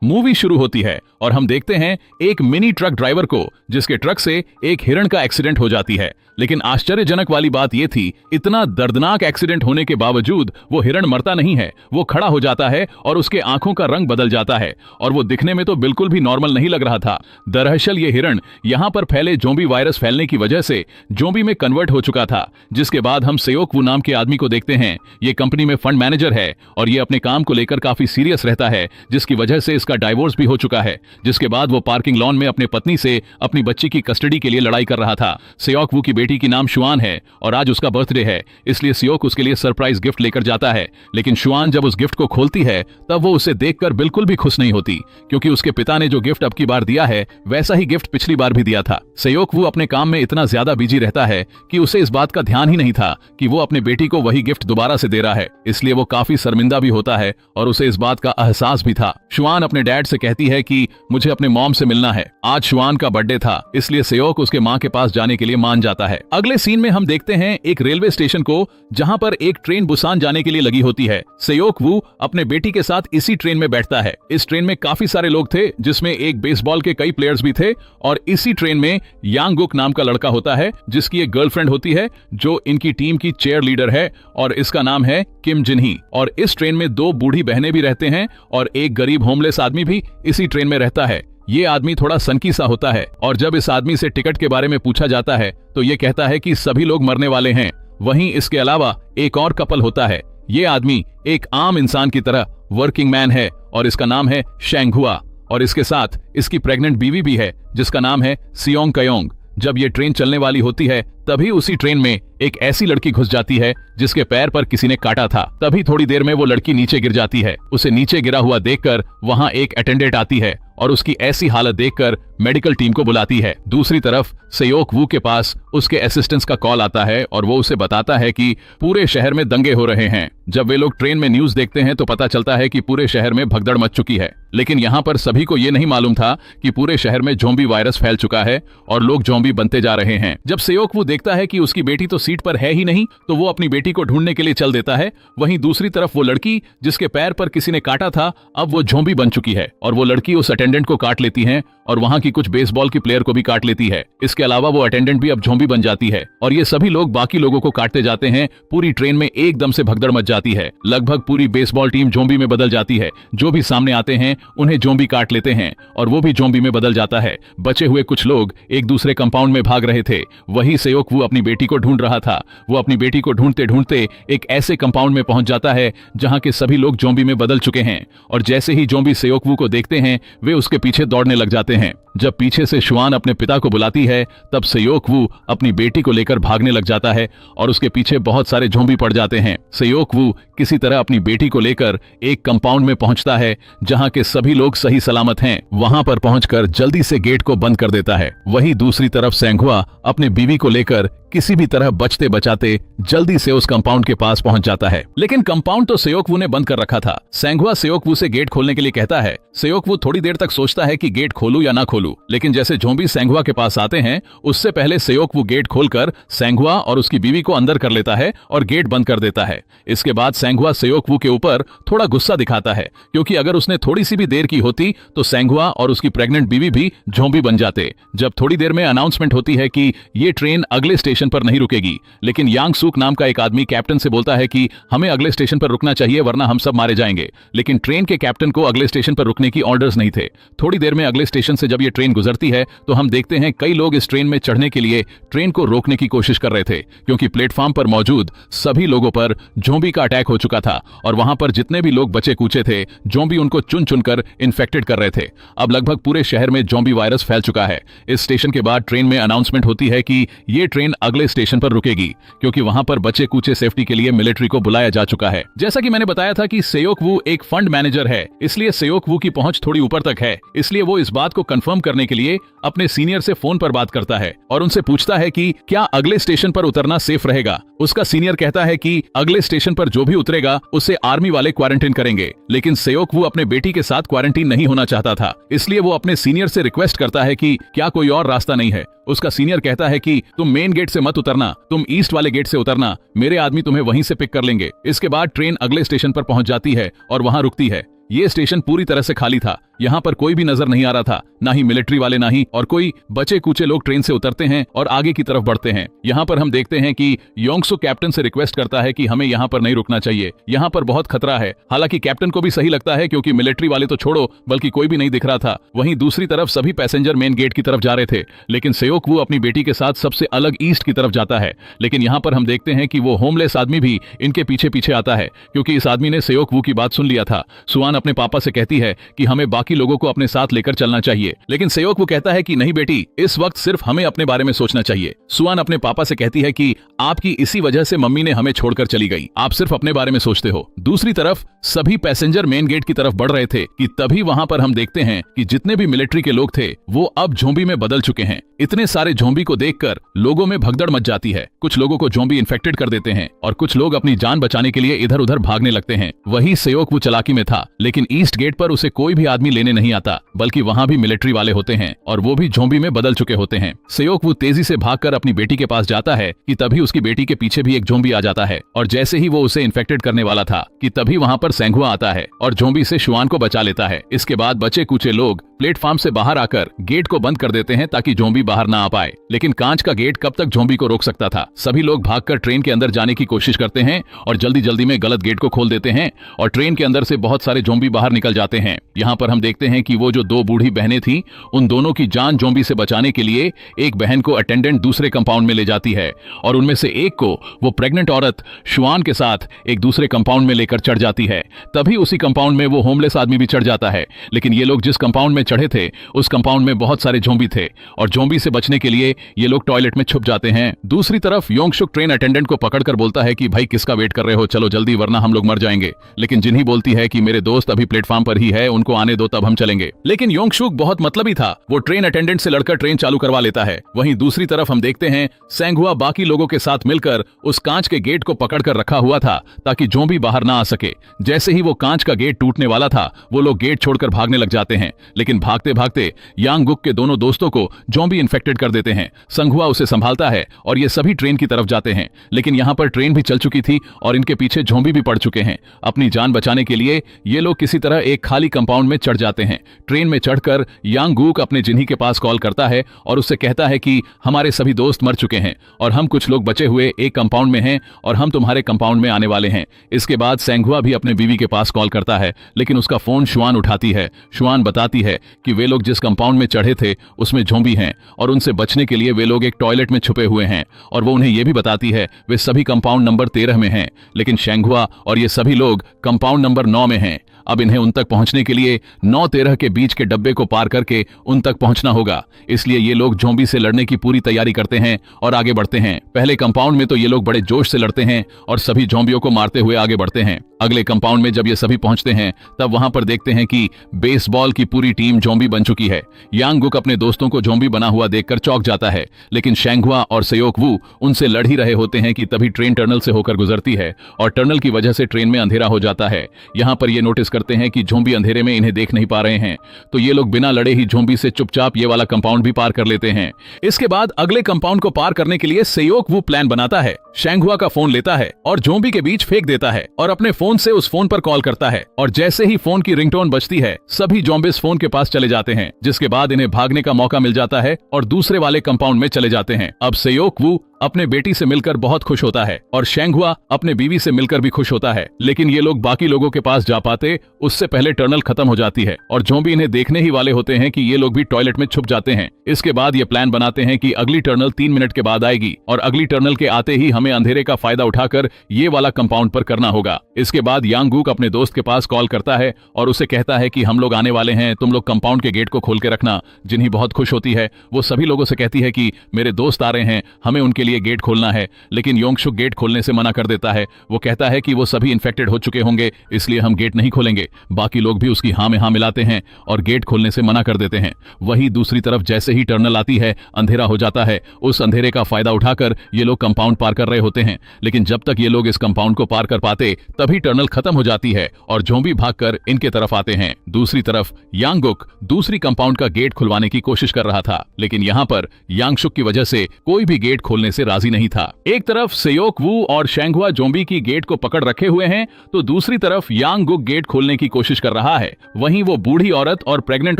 Movie शुरू होती है और हम देखते हैं एक मिनी ट्रक ड्राइवर को, जिसके ट्रक से एक हिरण का एक्सीडेंट हो जाती है। लेकिन आश्चर्यजनक वाली बात यह थी, इतना दर्दनाक एक्सीडेंट होने के बावजूद वो हिरण मरता नहीं है, वो खड़ा हो जाता है और उसके आंखों का रंग बदल जाता है और वो दिखने में तो बिल्कुल भी नॉर्मल नहीं लग रहा था। दरअसल ये हिरण यहाँ पर फैले ज़ॉम्बी वायरस फैलने की वजह से ज़ॉम्बी में कन्वर्ट हो चुका था। जिसके बाद हम सेओक वू नाम के आदमी को देखते हैं। ये कंपनी में फंड मैनेजर है और ये अपने काम को लेकर काफी सीरियस रहता है, जिसकी वजह से इसका डाइवोर्स भी हो चुका है। जिसके बाद वो पार्किंग लॉन में अपने पत्नी से अपनी बच्ची की कस्टडी के लिए लड़ाई कर रहा था। सेओक वू की बेटी की नाम शुआन है और आज उसका बर्थडे है, इसलिए सेओक उसके लिए सरप्राइज गिफ्ट लेकर जाता है। लेकिन शुआन जब उस गिफ्ट को खोलती है तब वो उसे देखकर बिल्कुल भी खुश नहीं होती, क्योंकि उसके पिता ने जो गिफ्ट अब की बार दिया है वैसा ही गिफ्ट पिछली बार भी दिया था। सेओक वू अपने काम में इतना ज्यादा बिजी रहता है कि उसे इस बात का ध्यान ही नहीं था कि वो अपने बेटी को वही गिफ्ट दोबारा से दे रहा है, इसलिए वो काफी शर्मिंदा भी होता है और उसे इस बात का एहसास भी था। शुआन अपने डैड से कहती है कि मुझे अपने मॉम से मिलना है। आज शुआन का बर्थडे था, इसलिए सेओक उसके माँ के पास जाने के लिए मान जाता है। अगले सीन में हम देखते हैं एक रेलवे स्टेशन को, जहाँ पर एक ट्रेन बुसान जाने के लिए लगी होती है। सेओक वू अपने बेटी के साथ इसी ट्रेन में बैठता है। इस ट्रेन में काफी सारे लोग थे, जिसमें एक बेसबॉल के कई प्लेयर्स भी थे और इसी ट्रेन में यांग गुक नाम का लड़का होता है, जिसकी एक गर्लफ्रेंड होती है जो इनकी टीम की चेयर लीडर है और इसका नाम है किम जिनही। और इस ट्रेन में दो बूढ़ी बहनें भी रहते हैं और एक गरीब होमलेस आदमी भी इसी ट्रेन में रहता है। ये आदमी थोड़ा सनकी सा होता है और जब इस आदमी से टिकट के बारे में पूछा जाता है तो ये कहता है कि सभी लोग मरने वाले हैं। वहीं इसके अलावा एक और कपल होता है। ये आदमी एक आम इंसान की तरह वर्किंग मैन है और इसका नाम है शेंगहुआ और इसके साथ इसकी प्रेग्नेंट बीवी भी है, जिसका नाम है सियोंग कयोंग। जब ये ट्रेन चलने वाली होती है तभी उसी ट्रेन में एक ऐसी लड़की घुस जाती है जिसके पैर पर किसी ने काटा था। तभी थोड़ी देर में वो लड़की नीचे गिर जाती है। उसे नीचे गिरा हुआ देखकर वहां एक अटेंडेंट आती है और उसकी ऐसी हालत देखकर मेडिकल टीम को बुलाती है। दूसरी तरफ सेओक वू के पास उसके असिस्टेंट्स का कॉल आता है और वो उसे बताता है कि पूरे शहर में दंगे हो रहे हैं। जब वे लोग ट्रेन में न्यूज देखते हैं तो पता चलता है कि पूरे शहर में भगदड़ मच चुकी है। लेकिन यहाँ पर सभी को ये नहीं मालूम था कि पूरे शहर में ज़ॉम्बी वायरस फैल चुका है और लोग ज़ॉम्बी बनते जा रहे हैं। जब सेओक वू देखता है कि उसकी बेटी तो सीट पर है ही नहीं, तो वो अपनी बेटी को ढूंढने के लिए चल देता है। वहीं दूसरी तरफ वो लड़की जिसके पैर पर किसी ने काटा था, अब वो ज़ॉम्बी बन चुकी है और वो लड़की उस अटेंडेंट को काट लेती है और वहां की कुछ बेसबॉल की प्लेयर को भी काट लेती है। इसके अलावा वो अटेंडेंट भी अब ज़ॉम्बी बन जाती है और ये सभी लोग बाकी लोगों को काटते जाते हैं। पूरी ट्रेन में एकदम से भगदड़ मच जाती है। लगभग पूरी बेसबॉल टीम ज़ॉम्बी में बदल जाती है। जो भी सामने आते हैं उन्हें ज़ॉम्बी काट लेते हैं और वो भी ज़ॉम्बी में बदल जाता है। बचे हुए कुछ लोग एक दूसरे कंपाउंड में भाग रहे थे। वही सेओक वू अपनी बेटी को ढूंढ रहा था। वो अपनी बेटी को ढूंढते ढूंढते एक ऐसे कंपाउंड में पहुंच जाता है जहां के सभी लोग ज़ॉम्बी में बदल चुके हैं और जैसे ही ज़ॉम्बी सेओक वू को देखते हैं वे उसके पीछे दौड़ने लग जाते हैं। जब पीछे से शुआन अपने पिता को बुलाती है तब सेओक वू अपनी बेटी को लेकर भागने लग जाता है और उसके पीछे बहुत सारे ज़ॉम्बी पड़ जाते हैं। सेओक वू किसी तरह अपनी बेटी को लेकर एक कंपाउंड में पहुंचता है जहां के सभी लोग सही सलामत हैं। वहां पर पहुंचकर जल्दी से गेट को बंद कर देता है। वहीं दूसरी तरफ सेंघुआ अपने बीवी को लेकर किसी भी तरह बचते बचाते जल्दी से उस कंपाउंड के पास पहुंच जाता है। लेकिन कंपाउंड तो सेओक वू ने बंद कर रखा था। सेंघुआ सेओक वू से गेट खोलने के लिए कहता है। सेओक वू थोड़ी देर तक सोचता है कि गेट खोलूं या ना खोलूं, लेकिन जैसे ज़ॉम्बी सेंघुआ के पास आते हैं उससे पहले सेओक वू गेट खोलकर सेंघुआ और उसकी बीवी को अंदर कर लेता है और गेट बंद कर देता है। इसके बाद सेंघुआ सेओक वू के ऊपर थोड़ा गुस्सा दिखाता है, क्योंकि अगर उसने थोड़ी सी भी देर की होती तो सेंघुआ और उसकी प्रेग्नेंट बीवी भी ज़ॉम्बी बन जाते। जब थोड़ी देर में अनाउंसमेंट होती है कि ये ट्रेन अगले स्टेशन पर नहीं रुकेगी, लेकिन यांग सूक नाम का एक आदमी कैप्टन से बोलता है कि हमें अगले स्टेशन पर रुकना चाहिए वरना हम सब मारे जाएंगे। लेकिन ट्रेन के कैप्टन को अगले स्टेशन पर रुकने की ऑर्डर्स नहीं थे। थोड़ी देर में अगले स्टेशन से जब ये ट्रेन गुजरती है तो हम देखते हैं कई लोग इस ट्रेन में चढ़ने के लिए ट्रेन को रोकने की कोशिश कर रहे थे, क्योंकि प्लेटफॉर्म पर मौजूद सभी लोगों पर ज़ॉम्बी का अटैक हो चुका था और वहां पर जितने भी लोग बचे कूचे थे ज़ॉम्बी उनको चुन चुनकर इन्फेक्टेड कर रहे थे। अब लगभग पूरे शहर में ज़ॉम्बी वायरस फैल चुका है। इस स्टेशन के बाद ट्रेन में अनाउंसमेंट होती है कि ये ट्रेन अगले स्टेशन पर रुकेगी, क्योंकि वहां पर बचे कूचे सेफ्टी के लिए मिलिट्री को बुलाया जा चुका है। जैसा कि मैंने बताया था कि सेओक वू एक फंड मैनेजर है, इसलिए सेओक वू की पहुंच थोड़ी ऊपर तक है। इसलिए वो इस बात को कंफर्म करने के लिए अपने सीनियर से फोन पर बात करता है और उनसे पूछता है कि क्या अगले स्टेशन पर उतरना सेफ रहेगा। उसका सीनियर कहता है कि अगले स्टेशन पर जो भी उतरेगा उसे आर्मी वाले क्वारंटीन करेंगे। लेकिन सेओक वू अपने बेटी के साथ क्वारंटीन नहीं होना चाहता था, इसलिए वो अपने सीनियर से रिक्वेस्ट करता है कि क्या कोई और रास्ता नहीं है। उसका सीनियर कहता है कि तुम मेन गेट से मत उतरना, तुम ईस्ट वाले गेट से उतरना, मेरे आदमी तुम्हें वहीं से पिक कर लेंगे। इसके बाद ट्रेन अगले स्टेशन पर पहुंच जाती है और वहां रुकती है। ये स्टेशन पूरी तरह से खाली था। यहाँ पर कोई भी नजर नहीं आ रहा था, ना ही मिलिट्री वाले ना ही और कोई बचे कुचे लोग ट्रेन से उतरते हैं और आगे की तरफ बढ़ते हैं। यहाँ पर हम देखते हैं कि योंगसुक कैप्टन से रिक्वेस्ट करता है कि हमें यहाँ पर नहीं रुकना चाहिए, यहाँ पर बहुत खतरा है। हालांकि कैप्टन को भी सही लगता है क्योंकि मिलिट्री वाले तो छोड़ो बल्कि कोई भी नहीं दिख रहा था। वहीं दूसरी तरफ सभी पैसेंजर मेन गेट की तरफ जा रहे थे, लेकिन सेओक वू अपनी बेटी के साथ सबसे अलग ईस्ट की तरफ जाता है। लेकिन यहाँ पर हम देखते हैं कि वो होमलेस आदमी भी इनके पीछे पीछे आता है क्योंकि इस आदमी ने सेओक वू की बात सुन लिया था। सुआन अपने पापा से कहती है कि हमें बाकी लोगों को अपने साथ लेकर चलना चाहिए, लेकिन सेओक वू कहता है कि नहीं बेटी, इस वक्त सिर्फ हमें अपने बारे में सोचना चाहिए। सुआन अपने पापा से कहती है कि आपकी इसी वजह से मम्मी ने हमें छोड़कर चली गई, आप सिर्फ अपने बारे में सोचते हो। दूसरी तरफ सभी पैसेंजर मेन गेट की तरफ बढ़ रहे थे कि तभी वहां पर हम देखते हैं कि जितने भी मिलिट्री के लोग थे वो अब ज़ॉम्बी में बदल चुके हैं। इतने सारे ज़ॉम्बी को देखकर लोगों में भगदड़ मच जाती है। कुछ लोगों को ज़ॉम्बी इन्फेक्टेड कर देते हैं और कुछ लोग अपनी जान बचाने के लिए इधर उधर भागने लगते हैं। वही सेओक वू चालाकी में था, लेकिन ईस्ट गेट पर उसे कोई भी आदमी लेने नहीं आता, बल्कि वहां भी मिलिट्री वाले होते हैं और वो भी ज़ॉम्बी में बदल चुके होते हैं। सेओक वू तेजी से भागकर अपनी बेटी के पास जाता है कि तभी उसकी बेटी के पीछे भी एक ज़ॉम्बी आ जाता है और जैसे ही वो उसे इन्फेक्टेड करने वाला था कि तभी वहां पर सेंघुआ आता है और ज़ॉम्बी से शुआन को बचा लेता है। इसके बाद बचे कुचे लोग प्लेटफॉर्म से बाहर आकर गेट को बंद कर देते हैं ताकि ज़ॉम्बी बाहर ना आ पाए, लेकिन कांच का गेट कब तक ज़ॉम्बी को रोक सकता था। सभी लोग भागकर ट्रेन के अंदर जाने की कोशिश करते हैं और जल्दी जल्दी में गलत गेट को खोल देते हैं और ट्रेन के अंदर से बहुत सारे ज़ॉम्बी बाहर निकल जाते हैं। यहाँ पर हम देखते हैं कि वो जो दो बूढ़ी बहनें थी, उन दोनों की जान ज़ॉम्बी से बचाने के लिए एक बहन को अटेंडेंट दूसरे कंपाउंड में ले जाती है और उनमें से एक को वो प्रेग्नेंट औरत शुआन के साथ एक दूसरे कंपाउंड में लेकर चढ़ जाती है। तभी उसी कंपाउंड में वो होमलेस आदमी भी चढ़ जाता है, लेकिन ये लोग जिस कंपाउंड में चढ़े थे उस कंपाउंड में बहुत सारे ज़ॉम्बी थे और ज़ॉम्बी से बचने के लिए ये लोग टॉयलेट में छुप जाते हैं। दूसरी तरफ योंगसुक ट्रेन अटेंडेंट को पकड़कर बोलता है कि भाई किसका वेट कर रहे हो, चलो जल्दी वरना हम लोग मर जाएंगे। लेकिन जिन्ही बोलती है कि मेरे दोस्त अभी प्लेटफॉर्म पर ही है, उनको आने दो तब हम चलेंगे। लेकिन योंगसुक बहुत मतलबी था, वो ट्रेन अटेंडेंट से लड़कर ट्रेन चालू करवा लेता है। वहीं दूसरी तरफ हम देखते हैं सेंघुआ बाकी लोगों के साथ मिलकर उस कांच के गेट को पकड़कर रखा हुआ था ताकि ज़ॉम्बी बाहर ना आ सके। जैसे ही वो कांच का गेट टूटने वाला था वो लोग गेट छोड़कर भागने लग जाते हैं, लेकिन भागते भागते यांगुक के दोनों दोस्तों को ज़ॉम्बी इन्फेक्टेड कर देते हैं। संघुआ उसे संभालता है और ये सभी ट्रेन की तरफ जाते हैं, लेकिन यहाँ पर ट्रेन भी चल चुकी थी और इनके पीछे ज़ॉम्बी भी पड़ चुके हैं। अपनी जान बचाने के लिए ये लोग किसी तरह एक खाली कंपाउंड में चढ़ जाते हैं। ट्रेन में चढ़कर यांगुक अपने जिन्ही के पास कॉल करता है और उससे कहता है कि हमारे सभी दोस्त मर चुके हैं और हम कुछ लोग बचे हुए एक कंपाउंड में हैं और हम तुम्हारे कंपाउंड में आने वाले हैं। इसके बाद सेंघुआ भी अपने बीवी के पास कॉल करता है, लेकिन उसका फोन शुआन उठाती है। शुआन बताती है कि वे लोग जिस कंपाउंड में चढ़े थे उसमें ज़ॉम्बी हैं और उनसे बचने के लिए वे लोग एक टॉयलेट में छुपे हुए हैं और वो उन्हें यह भी बताती है वे सभी कंपाउंड नंबर 13 में हैं, लेकिन शेंघुआ और ये सभी लोग कंपाउंड नंबर 9 में हैं। अब इन्हें उन तक पहुंचने के लिए 9-13 के बीच के डब्बे को पार करके उन तक पहुंचना होगा, इसलिए ये लोग ज़ॉम्बी से लड़ने की पूरी तैयारी करते हैं और आगे बढ़ते हैं। पहले कंपाउंड में तो ये लोग बड़े जोश से लड़ते हैं और सभी ज़ॉम्बियों को मारते हुए आगे बढ़ते हैं। अगले कंपाउंड में जब ये सभी पहुंचते हैं तब वहां पर देखते हैं कि बेसबॉल की पूरी टीम ज़ॉम्बी बन चुकी है। यांगुक अपने दोस्तों को ज़ॉम्बी बना हुआ देखकर चौंक जाता है, लेकिन शेंघुआ और सेओक वू उनसे लड़ ही रहे होते हैं कि तभी ट्रेन टनल से होकर गुजरती है और टनल की वजह से ट्रेन में अंधेरा हो जाता है। यहाँ पर ये नोटिस करते हैं कि ज़ॉम्बी अंधेरे में इन्हें देख नहीं पा रहे हैं, तो ये लोग बिना लड़े ही ज़ॉम्बी से चुपचाप ये वाला कंपाउंड भी पार कर लेते हैं। इसके बाद अगले कंपाउंड को पार करने के लिए सेओक वू प्लान बनाता है, शेंघुआ का फोन लेता है और ज़ॉम्बी के बीच फेंक देता है और अपने फोन से उस फोन पर कॉल करता है और जैसे ही फोन की रिंगटोन बजती है सभी ज़ॉम्बीज़ फोन के पास चले जाते हैं, जिसके बाद इन्हें भागने का मौका मिल जाता है और दूसरे वाले कंपाउंड में चले जाते हैं। अब सेओक वू अपने बेटी से मिलकर बहुत खुश होता है और शेंघुआ अपने बीवी से मिलकर भी खुश होता है, लेकिन ये लोग बाकी लोगों के पास जा पाते उससे पहले टनल खत्म हो जाती है और ज़ॉम्बी इन्हें देखने ही वाले होते हैं कि ये लोग भी टॉयलेट में छुप जाते हैं। इसके बाद ये प्लान बनाते हैं कि अगली टनल 3 मिनट के बाद आएगी और अगली टनल के आते ही हमें अंधेरे का फायदा उठाकर ये वाला कंपाउंड पर करना होगा। इसके बाद यांगुक अपने दोस्त के पास कॉल करता है और उसे कहता है कि हम लोग आने वाले हैं, तुम लोग कंपाउंड के गेट को खोल के रखना। जिन्ही बहुत खुश होती है, वो सभी लोगों से कहती है कि मेरे दोस्त आ रहे हैं, हमें उनके लिए गेट खोलना है, लेकिन योंगसुक गेट खोलने से मना कर देता है। वो कहता है कि वो सभी इन्फेक्टेड हो चुके होंगे इसलिए हम गेट नहीं खोलेंगे। बाकी लोग भी उसकी हाँ में हाँ मिलाते हैं और गेट खोलने से मना कर देते हैं। वही दूसरी तरफ जैसे ही टर्नल आती है अंधेरा हो जाता है। उस अंधेरे का फायदा उठाकर ये लोग कंपाउंड पार कर रहे होते हैं, लेकिन जब तक ये लोग इस कंपाउंड को पार कर पाते तभी टर्नल खत्म हो जाती है और ज़ॉम्बी भागकर इनके तरफ आते हैं। दूसरी तरफ यांगुक दूसरी कंपाउंड का गेट खुलवाने की कोशिश कर रहा था, लेकिन यहाँ पर यांगसुक की वजह से कोई भी गेट खोलने से राजी नहीं था। एक तरफ सेयोक वू और शेंगहुआ जोम्बी की गेट को पकड़ रखे हुए हैं, तो दूसरी तरफ यांग गुक गेट खोलने की कोशिश कर रहा है। वहीं वो बूढ़ी औरत और प्रेग्नेंट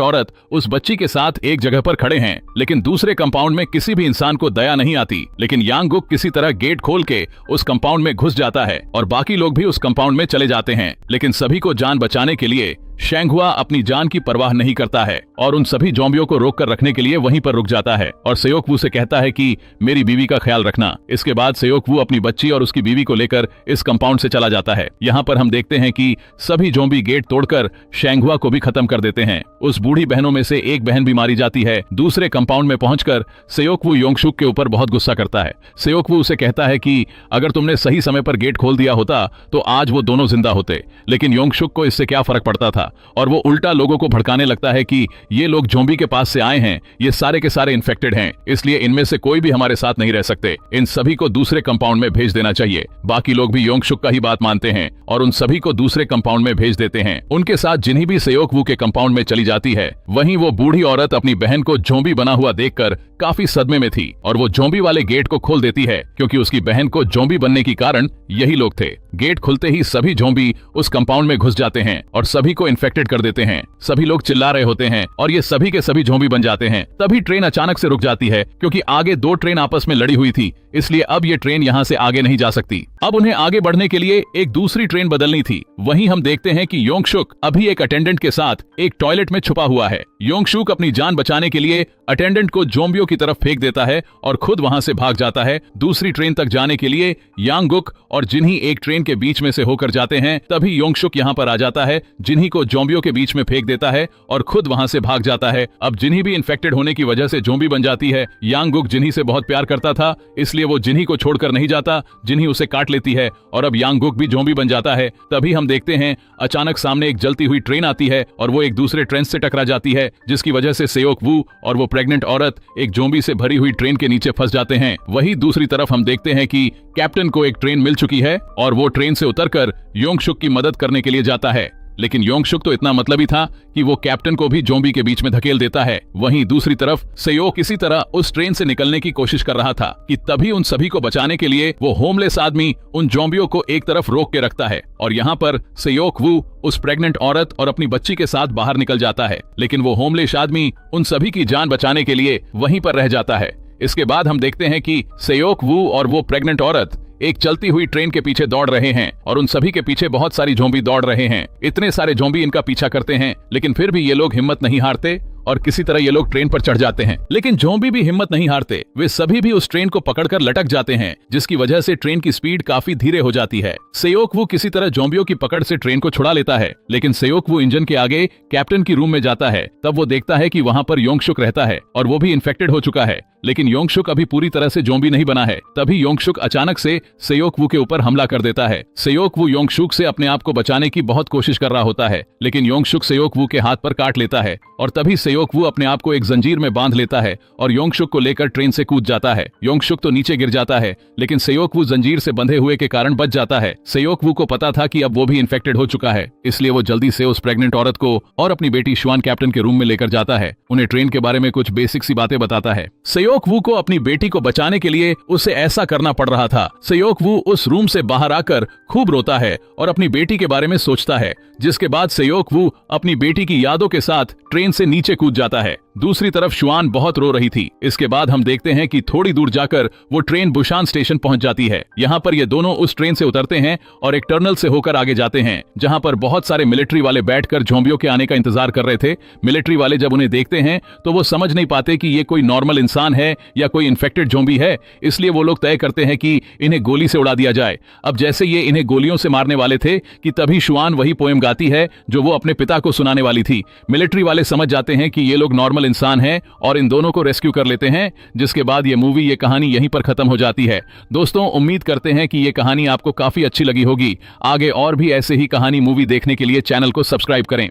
औरत उस बच्ची के साथ एक जगह पर खड़े हैं, लेकिन दूसरे कंपाउंड में किसी भी इंसान को दया नहीं आती। लेकिन यांग गुक किसी तरह गेट खोल के उस कंपाउंड में घुस जाता है और बाकी लोग भी उस कंपाउंड में चले जाते हैं। लेकिन सभी को जान बचाने के लिए शेंगहुआ अपनी जान की परवाह नहीं करता है और उन सभी ज़ॉम्बियों को रोक कर रखने के लिए वहीं पर रुक जाता है और सेयोक वू से कहता है कि मेरी बीवी का ख्याल रखना। इसके बाद सेयोक वू अपनी बच्ची और उसकी बीवी को लेकर इस कंपाउंड से चला जाता है। यहाँ पर हम देखते हैं कि सभी ज़ॉम्बी गेट तोड़कर शेंगहुआ को भी खत्म कर देते हैं। उस बूढ़ी बहनों में से एक बहन भी मारी जाती है। दूसरे कंपाउंड में पहुंचकर सेयोक वू योंगशुक के ऊपर बहुत गुस्सा करता है। सेयोक वू उसे कहता है कि अगर तुमने सही समय पर गेट खोल दिया होता तो आज वो दोनों जिंदा होते, लेकिन योंगशुक को इससे क्या फर्क पड़ता था और वो उल्टा लोगों को भड़काने लगता है कि ये लोग ज़ॉम्बी के पास से आए हैं, ये सारे के सारे इन्फेक्टेड हैं, इसलिए इनमें से कोई भी हमारे साथ नहीं रह सकते, इन सभी को दूसरे कंपाउंड में भेज देना चाहिए। बाकी लोग भी योंगशुक का ही बात मानते हैं और उन सभी को दूसरे कंपाउंड में भेज देते हैं। उनके साथ जिन्हीं भी सेयोक वू के कंपाउंड में चली जाती है। वहीं वो बूढ़ी औरत अपनी बहन को ज़ॉम्बी बना हुआ देखकर काफी सदमे में थी और वो ज़ॉम्बी वाले गेट को खोल देती है, क्योंकि उसकी बहन को ज़ॉम्बी बनने की कारण यही लोग थे। गेट खुलते ही सभी ज़ॉम्बी उस कंपाउंड में घुस जाते हैं और सभी को इन्फेक्टेड कर देते हैं। सभी लोग चिल्ला रहे होते हैं और ये सभी के सभी ज़ॉम्बी बन जाते हैं। तभी ट्रेन अचानक से रुक जाती है, क्योंकि आगे दो ट्रेन आपस में लड़ी हुई थी, इसलिए अब ये ट्रेन यहाँ से आगे नहीं जा सकती। अब उन्हें आगे बढ़ने के लिए एक दूसरी ट्रेन बदलनी थी। वहीं हम देखते हैं कि योंगशुक अभी एक अटेंडेंट के साथ एक टॉयलेट में छुपा हुआ है। योंगशुक अपनी जान बचाने के लिए अटेंडेंट को ज़ॉम्बियों की तरफ फेंक देता है और खुद वहां से भाग जाता है। दूसरी ट्रेन तक जाने के लिए यांग गुक और जिन्ही एक ट्रेन के बीच में से होकर जाते हैं। तभी योंगशुक यहाँ पर आ जाता है, जिन्ही को ज़ॉम्बियों के बीच में फेंक देता है और खुद वहां से भाग जाता है। अब जिन्ही भी इन्फेक्टेड होने की वजह से ज़ॉम्बी बन जाती है। यांग गुक जिन्ही से बहुत प्यार करता था, इसलिए वो जिन्ही को छोड़कर नहीं जाता, जिन्ही उसे काट लेती है और अब यांग गुक भी ज़ॉम्बी बन जाता है। तभी हम देखते हैं अचानक सामने एक जलती हुई ट्रेन आती है और वो एक दूसरे ट्रेन से टकरा जाती है, जिसकी वजह से सेयोक वू और वो प्रेग्नेंट औरत एक ज़ॉम्बी से भरी हुई ट्रेन के नीचे फंस जाते हैं। वहीं दूसरी तरफ हम देखते हैं कि कैप्टन को एक ट्रेन मिल चुकी है और वो ट्रेन से उतरकर योंगशुक की मदद करने के लिए जाता है। लेकिन योंगशुक तो इतना मतलबी था कि वो कैप्टन को भी ज़ॉम्बी के बीच में धकेल देता है। वहीं दूसरी तरफ सेयोक इसी तरह उस ट्रेन से निकलने की कोशिश कर रहा था कि तभी उन सभी को बचाने के लिए वो होमलेस आदमी उन ज़ॉम्बियों को एक तरफ रोक के रखता है और यहाँ पर सेयोक वू उस प्रेग्नेंट औरत और अपनी बच्ची के साथ बाहर निकल जाता है। लेकिन वो होमलेस आदमी उन सभी की जान बचाने के लिए वहीं पर रह जाता है। इसके बाद हम देखते हैं कि सेयोक वू और वो प्रेग्नेंट औरत एक चलती हुई ट्रेन के पीछे दौड़ रहे हैं और उन सभी के पीछे बहुत सारी ज़ॉम्बी दौड़ रहे हैं। इतने सारे ज़ॉम्बी इनका पीछा करते हैं, लेकिन फिर भी ये लोग हिम्मत नहीं हारते और किसी तरह ये लोग ट्रेन पर चढ़ जाते हैं। लेकिन ज़ॉम्बी भी हिम्मत नहीं हारते, वे सभी भी उस ट्रेन को पकड़कर लटक जाते हैं, जिसकी वजह से ट्रेन की स्पीड काफी धीरे हो जाती है। सेयोक वू किसी तरह ज़ॉम्बियों की पकड़ से ट्रेन को छुड़ा लेता है, लेकिन सेयोक वू इंजन के आगे कैप्टन की रूम में जाता है। तब वो देखता है कि वहाँ पर योंगशुक रहता है और वो भी इन्फेक्टेड हो चुका है, लेकिन योंगशुक अभी पूरी तरह से ज़ॉम्बी नहीं बना है। तभी योंगशुक अचानक से सेयोक वू के ऊपर हमला कर देता है। सेयोक वू योंगशुक से अपने आप को बचाने की बहुत कोशिश कर रहा होता है, लेकिन योंगशुक सेयोक वू के हाथ पर काट लेता है और तभी सेयोक वू अपने आप को एक जंजीर में बांध लेता है और योंगशुक को लेकर ट्रेन से कूद जाता है। योंगशुक तो नीचे गिर जाता है, लेकिन सेयोक वू जंजीर से बंधे हुए के कारण बच जाता है। सेयोक वू को पता था कि अब वो भी इन्फेक्टेड हो चुका है, इसलिए वो जल्दी से उस प्रेग्नेंट औरत को और अपनी बेटी शुआन कैप्टन के रूम में लेकर जाता है। उन्हें ट्रेन के बारे में कुछ बेसिक सी बातें बताता है। सेयोक वू को अपनी बेटी को बचाने के लिए उसे ऐसा करना पड़ रहा था। सेयोक वू उस रूम से बाहर आकर खूब रोता है और अपनी बेटी के बारे में सोचता है, जिसके बाद सेयोक वू अपनी बेटी की यादों के साथ ट्रेन से नीचे कूद जाता है। दूसरी तरफ शुआन बहुत रो रही थी। इसके बाद हम देखते हैं कि थोड़ी दूर जाकर वो ट्रेन बुशान स्टेशन पहुंच जाती है। यहाँ पर ये दोनों उस ट्रेन से उतरते हैं और एक टनल से होकर आगे जाते हैं, जहाँ पर बहुत सारे मिलिट्री वाले बैठकर ज़ॉम्बियों के आने का इंतजार कर रहे थे। मिलिट्री वाले जब उन्हें देखते हैं तो वो समझ नहीं पाते कि ये कोई नॉर्मल इंसान है या कोई इन्फेक्टेड ज़ॉम्बी है, इसलिए वो लोग तय करते हैं कि इन्हें गोली से उड़ा दिया जाए। अब जैसे ये इन्हें गोलियों से मारने वाले थे कि तभी शुआन वही पोएम गाती है जो वो अपने पिता को सुनाने वाली थी। मिलिट्री वाले समझ जाते हैं कि ये लोग नॉर्मल इंसान हैं और इन दोनों को रेस्क्यू कर लेते हैं, जिसके बाद ये मूवी, ये कहानी यहीं पर खत्म हो जाती है। दोस्तों, उम्मीद करते हैं कि ये कहानी आपको काफी अच्छी लगी होगी। आगे और भी ऐसे ही कहानी मूवी देखने के लिए चैनल को सब्सक्राइब करें।